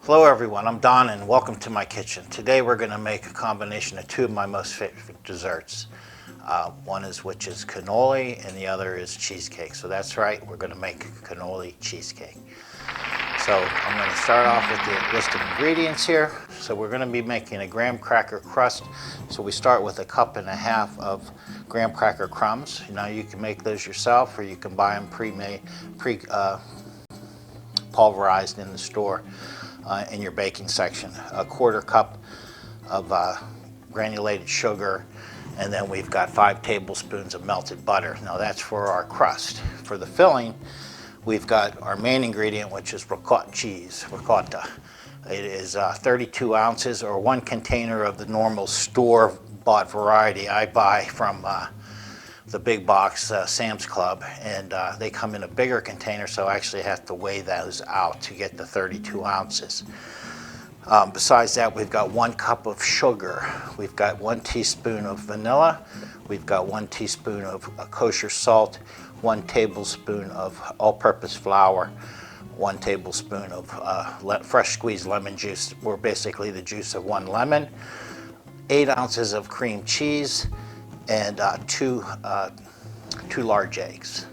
Hello everyone, I'm Don and welcome to my kitchen. Today we're going to make a combination of two of my most favorite desserts. One is cannoli and the other is cheesecake. So that's right, we're going to make cannoli cheesecake. So I'm going to start off with the list of ingredients here. So we're going to be making a graham cracker crust. So we start with 1.5 cups of graham cracker crumbs. Now you can make those yourself or you can buy them pre-made, pulverized in the store. In your baking section, 1/4 cup of granulated sugar, and then we've got 5 tablespoons of melted butter. Now that's for our crust. For the filling, we've got our main ingredient, which is ricotta cheese, ricotta. It is 32 ounces or 1 container of the normal store-bought variety I buy from the big box Sam's Club, and they come in a bigger container, so I actually have to weigh those out to get the 32 ounces. Besides that, we've got 1 cup of sugar. We've got 1 teaspoon of vanilla. We've got 1 teaspoon of kosher salt, 1 tablespoon of all-purpose flour, 1 tablespoon of fresh squeezed lemon juice, or basically the juice of 1 lemon, 8 ounces of cream cheese, and two large eggs.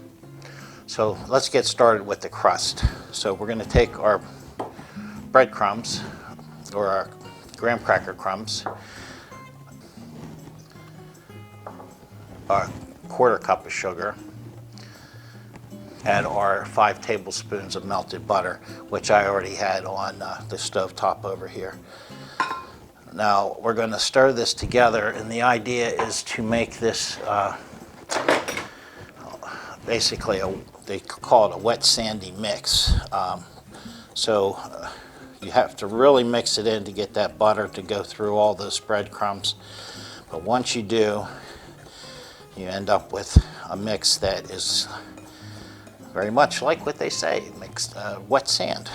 So let's get started with the crust. So we're going to take our breadcrumbs, or our graham cracker crumbs, a 1/4 cup of sugar, and our 5 tablespoons of melted butter, which I already had on the stove top over here. Now we're going to stir this together, and the idea is to make this basically they call it a wet sandy mix. You have to really mix it in to get that butter to go through all those breadcrumbs. But once you do, you end up with a mix that is very much like what they say, mixed wet sand.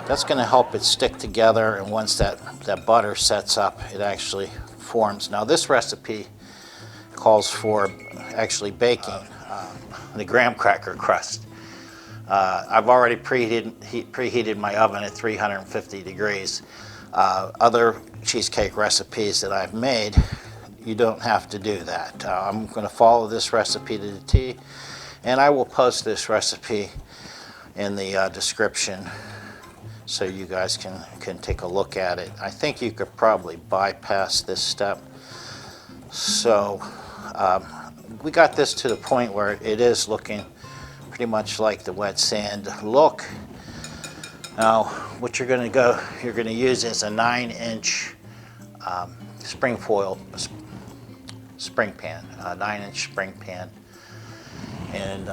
That's going to help it stick together, and once that butter sets up, it actually forms. Now this recipe calls for actually baking the graham cracker crust. I've already preheated my oven at 350 degrees. Other cheesecake recipes that I've made, you don't have to do that. I'm going to follow this recipe to the T, and I will post this recipe in the description, so you guys can take a look at it. I think you could probably bypass this step. So we got this to the point where it is looking pretty much like the wet sand look. Now what you're going to use is a 9-inch spring foil spring pan, a 9-inch spring pan. And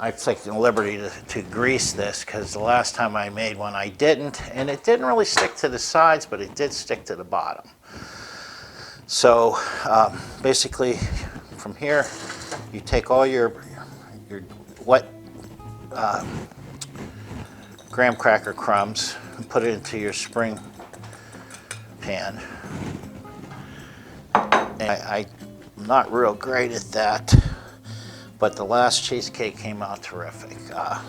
I've taken the liberty to grease this, because the last time I made one I didn't, and it didn't really stick to the sides, but it did stick to the bottom. So basically from here you take all your wet graham cracker crumbs and put it into your spring pan. And I'm not real great at that, but the last cheesecake came out terrific.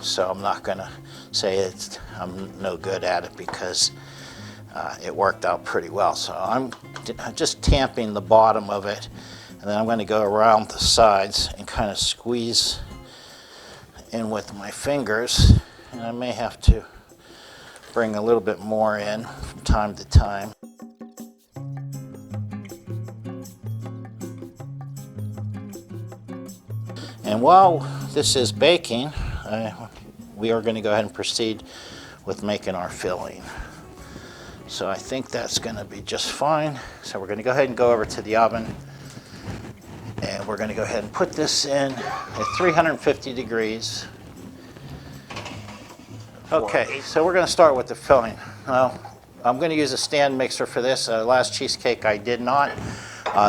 So I'm not going to say I'm no good at it, because it worked out pretty well. So I'm just tamping the bottom of it, and then I'm going to go around the sides and kind of squeeze in with my fingers. And I may have to bring a little bit more in from time to time. And while this is baking, we are going to go ahead and proceed with making our filling. So I think that's going to be just fine. So we're going to go ahead and go over to the oven, and we're going to go ahead and put this in at 350 degrees. Okay, so we're going to start with the filling. Now, I'm going to use a stand mixer for this. Last cheesecake I did not.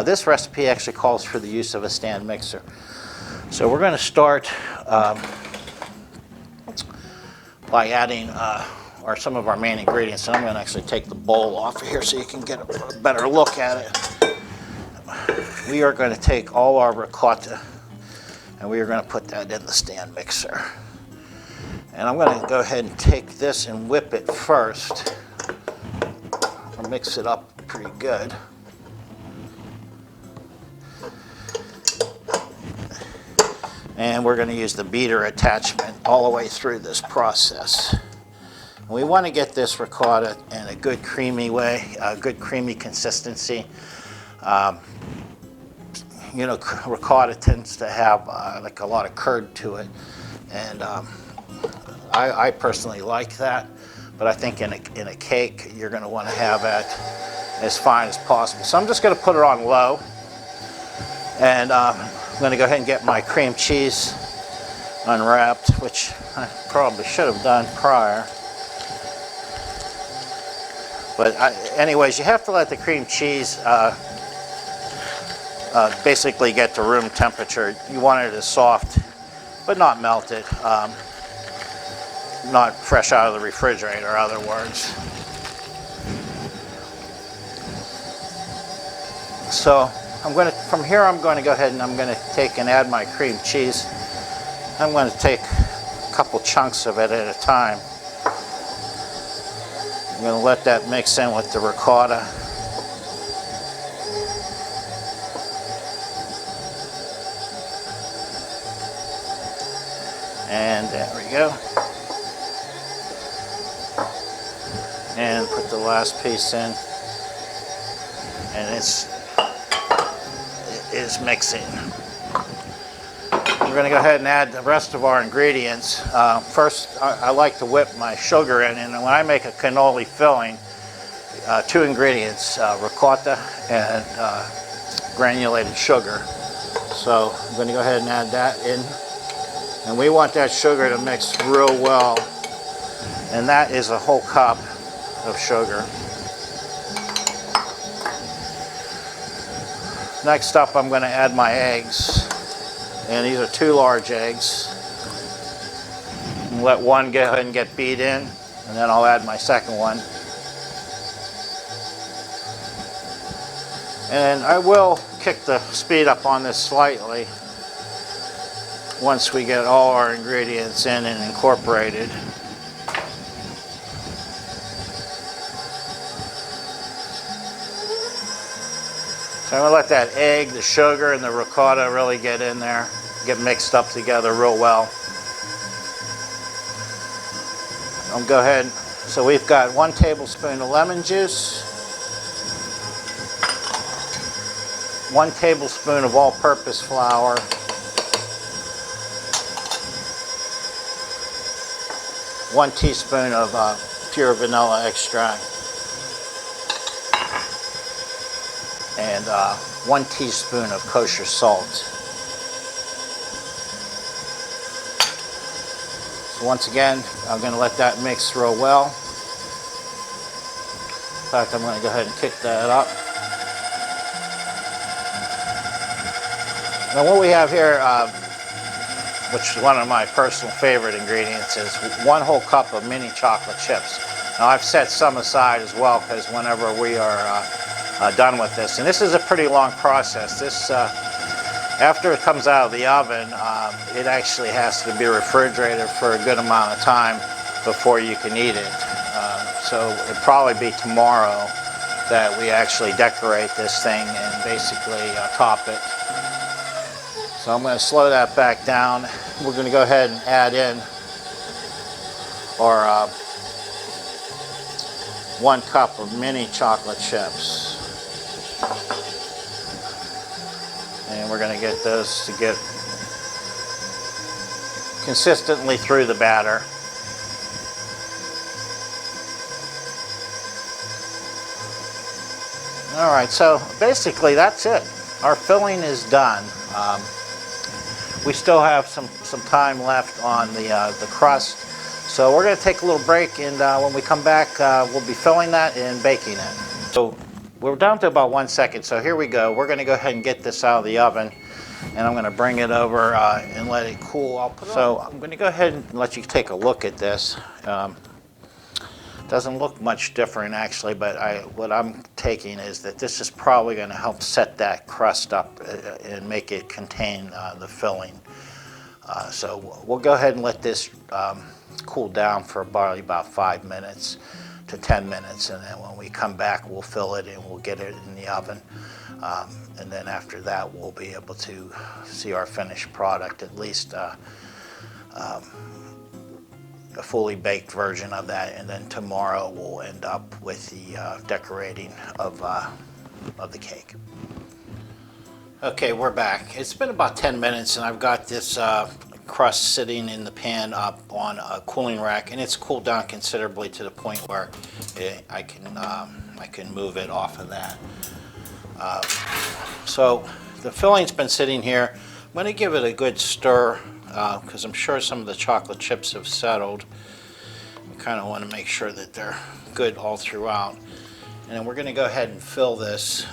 This recipe actually calls for the use of a stand mixer. So we're going to start by adding are some of our main ingredients, and I'm going to actually take the bowl off of here so you can get a better look at it. We are going to take all our ricotta and we are going to put that in the stand mixer. And I'm going to go ahead and take this and whip it first. I'll mix it up pretty good. And we're going to use the beater attachment all the way through this process. And we want to get this ricotta in a good creamy way, a good creamy consistency. You know, ricotta tends to have like a lot of curd to it, and I personally like that. But I think in a cake, you're going to want to have it as fine as possible. So I'm just going to put it on low, and I'm going to go ahead and get my cream cheese unwrapped, which I probably should have done prior. But anyways, you have to let the cream cheese basically get to room temperature. You want it as soft, but not melted. Not fresh out of the refrigerator, in other words. So from here I'm going to go ahead and I'm going to take and add my cream cheese. I'm going to take a couple chunks of it at a time. I'm going to let that mix in with the ricotta. And there we go. And put the last piece in. And it is mixing. We're going to go ahead and add the rest of our ingredients. First, I like to whip my sugar in. And when I make a cannoli filling, 2 ingredients, ricotta and granulated sugar. So I'm going to go ahead and add that in. And we want that sugar to mix real well. And that is a whole cup of sugar. Next up, I'm going to add my eggs. And these are 2 large eggs. And let one go ahead and get beat in. And then I'll add my second one. And I will kick the speed up on this slightly once we get all our ingredients in and incorporated. So I'm going to let that egg, the sugar, and the ricotta really get in there, get mixed up together real well. I'll go ahead. So we've got 1 tablespoon of lemon juice, 1 tablespoon of all-purpose flour, 1 teaspoon of pure vanilla extract, and 1 teaspoon of kosher salt. So once again, I'm going to let that mix real well. In fact, I'm going to go ahead and kick that up. Now what we have here, which is one of my personal favorite ingredients, is 1 whole cup of mini chocolate chips. Now I've set some aside as well because whenever we are done with this, and this is a pretty long process. This, after it comes out of the oven, it actually has to be refrigerated for a good amount of time before you can eat it. So it'll probably be tomorrow that we actually decorate this thing and basically top it. So I'm going to slow that back down. We're going to go ahead and add in our 1 cup of mini chocolate chips. And we're going to get those to get consistently through the batter. All right, so basically that's it. Our filling is done. We still have some time left on the crust. So we're going to take a little break, and when we come back, we'll be filling that and baking it. So we're down to about 1 second, so here we go. We're going to go ahead and get this out of the oven, and I'm going to bring it over and let it cool. So I'm going to go ahead and let you take a look at this. Doesn't look much different actually, but what I'm taking is that this is probably going to help set that crust up and make it contain the filling. So we'll go ahead and let this cool down for probably about 5 minutes to 10 minutes, and then when we come back we'll fill it and we'll get it in the oven. And then after that we'll be able to see our finished product, at least a fully baked version of that, and then tomorrow we'll end up with the decorating of the cake. Okay, we're back. It's been about 10 minutes and I've got this crust sitting in the pan up on a cooling rack, and it's cooled down considerably to the point where I can move it off of that. So the filling's been sitting here. I'm going to give it a good stir because I'm sure some of the chocolate chips have settled. We kind of want to make sure that they're good all throughout. And then we're going to go ahead and fill this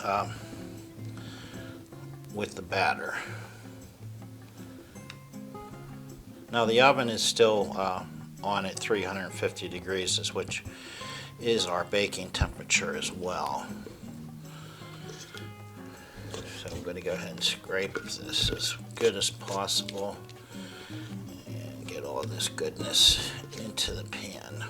with the batter. Now the oven is still on at 350 degrees, which is our baking temperature as well. So I'm going to go ahead and scrape this as good as possible and get all this goodness into the pan.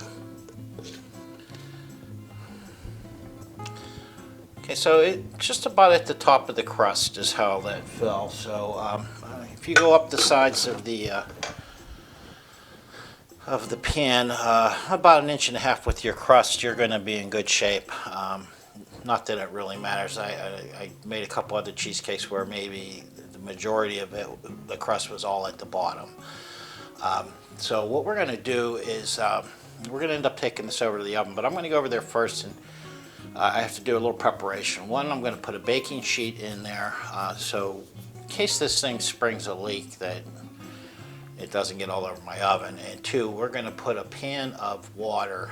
Okay, so it just about at the top of the crust is how that fell. So if you go up the sides of the pan about 1.5 inches with your crust, you're going to be in good shape. Not that it really matters. I made a couple other cheesecakes where maybe the majority of it, the crust was all at the bottom. So what we're going to do is we're going to end up taking this over to the oven, but I'm going to go over there first, and I have to do a little preparation. One, I'm going to put a baking sheet in there so in case this thing springs a leak that it doesn't get all over my oven. And two, we're going to put a pan of water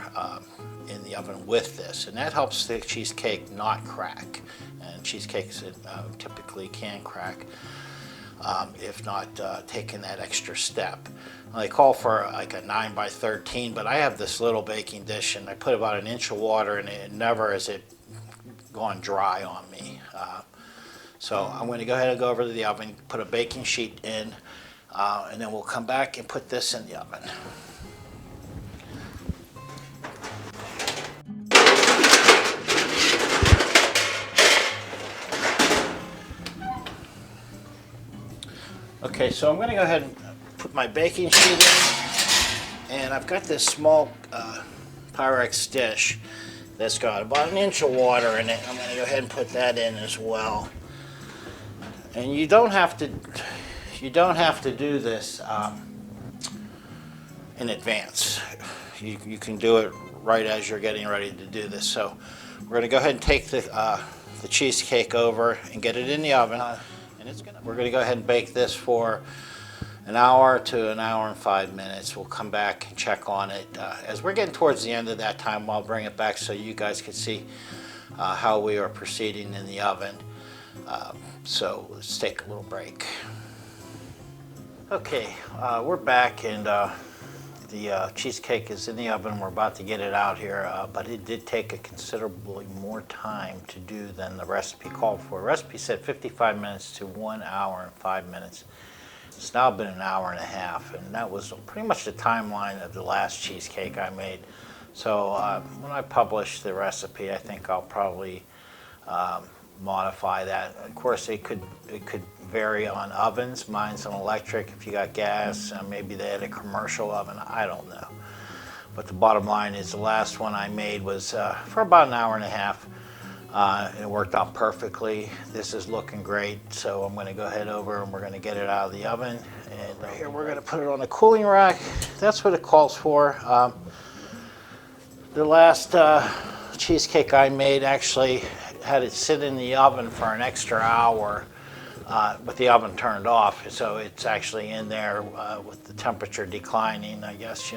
in the oven with this, and that helps the cheesecake not crack. And cheesecakes typically can crack if not taking that extra step. They call for like a 9 by 13, but I have this little baking dish and I put about 1 inch of water in it, and never has it gone dry on me. So I'm going to go ahead and go over to the oven, put a baking sheet in, and then we'll come back and put this in the oven. Okay, so I'm going to go ahead and put my baking sheet in, and I've got this small Pyrex dish that's got about 1 inch of water in it. I'm going to go ahead and put that in as well. And you don't have to do this in advance. You can do it right as you're getting ready to do this. So we're going to go ahead and take the cheesecake over and get it in the oven. We're going to go ahead and bake this for 1 hour to 1 hour and 5 minutes. We'll come back and check on it. As we're getting towards the end of that time, I'll bring it back so you guys can see how we are proceeding in the oven. So let's take a little break. Okay, we're back, and the cheesecake is in the oven. We're about to get it out here, but it did take a considerably more time to do than the recipe called for. The recipe said 55 minutes to 1 hour and 5 minutes. It's now been 1 hour and a half, and that was pretty much the timeline of the last cheesecake I made. So when I publish the recipe, I think I'll probably modify that. Of course, it could vary on ovens. Mine's an electric. If you got gas, maybe they had a commercial oven. I don't know. But the bottom line is the last one I made was for about 1 hour and a half. It worked out perfectly. This is looking great, so I'm going to go ahead over and we're going to get it out of the oven. And right here we're going to put it on a cooling rack. That's what it calls for. The last cheesecake I made actually had it sit in the oven for an extra hour, with the oven turned off, so it's actually in there with the temperature declining, I guess,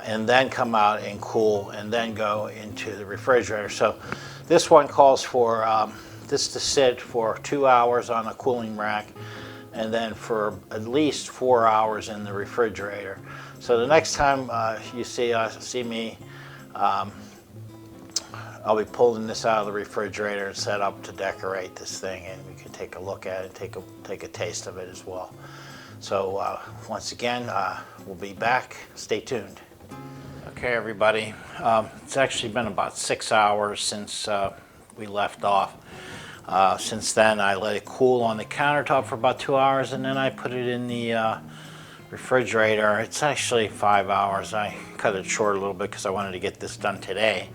and then come out and cool and then go into the refrigerator. So this one calls for this to sit for 2 hours on a cooling rack and then for at least 4 hours in the refrigerator. So the next time you see me I'll be pulling this out of the refrigerator and set up to decorate this thing, and we can take a look at it, take a taste of it as well. So once again, we'll be back. Stay tuned. Okay, everybody. It's actually been about 6 hours since we left off. Since then, I let it cool on the countertop for about 2 hours, and then I put it in the refrigerator. It's actually 5 hours. I cut it short a little bit because I wanted to get this done today.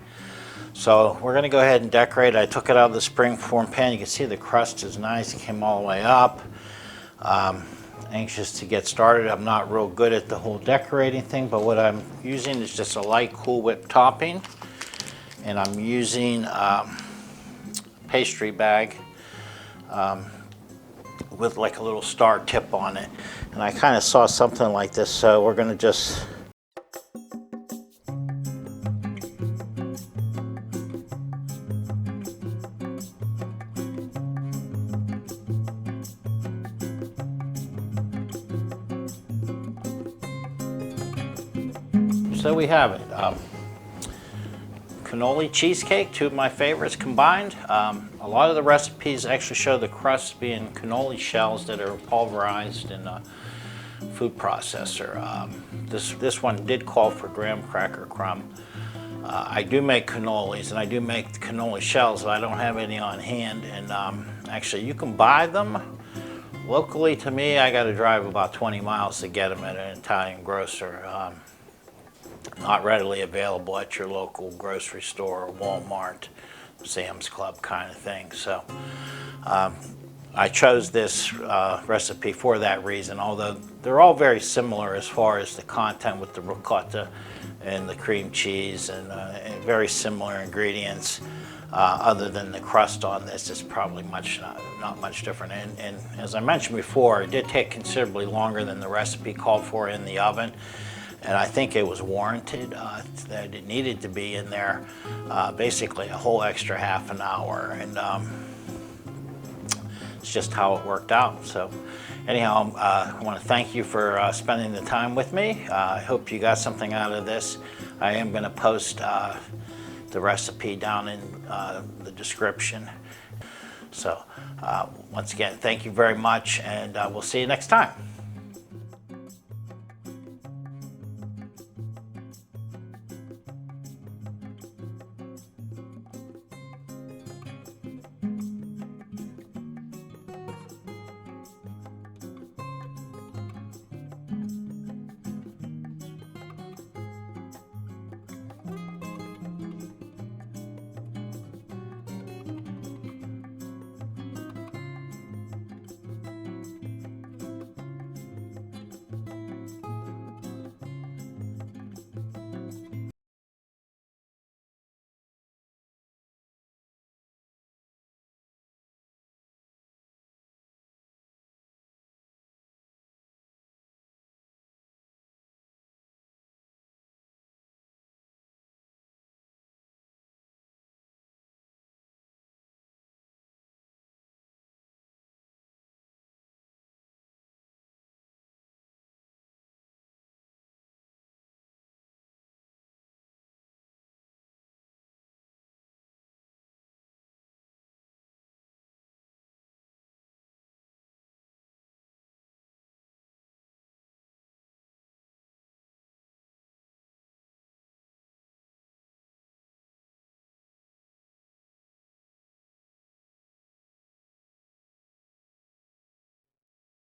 So we're going to go ahead and decorate. I took it out of the springform pan. You can see the crust is nice. It came all the way up. Anxious to get started. I'm not real good at the whole decorating thing, but what I'm using is just a light Cool Whip topping, and I'm using pastry bag with like a little star tip on it, and I kind of saw something like this, so we're going to just so we have it. Cannoli cheesecake, two of my favorites combined. A lot of the recipes actually show the crust being cannoli shells that are pulverized in a food processor. This one did call for graham cracker crumb. I do make cannolis, and I do make cannoli shells, but I don't have any on hand. And actually, you can buy them locally. To me, I got to drive about 20 miles to get them at an Italian grocer. Not readily available at your local grocery store or Walmart, Sam's Club kind of thing. So I chose this recipe for that reason, although they're all very similar as far as the content with the ricotta and the cream cheese, and very similar ingredients. Other than the crust on this is probably not much different. And as I mentioned before, it did take considerably longer than the recipe called for in the oven. And I think it was warranted that it needed to be in there basically a whole extra half an hour. And it's just how it worked out. So anyhow, I want to thank you for spending the time with me. I hope you got something out of this. I am going to post the recipe down in the description. So once again, thank you very much, and we'll see you next time.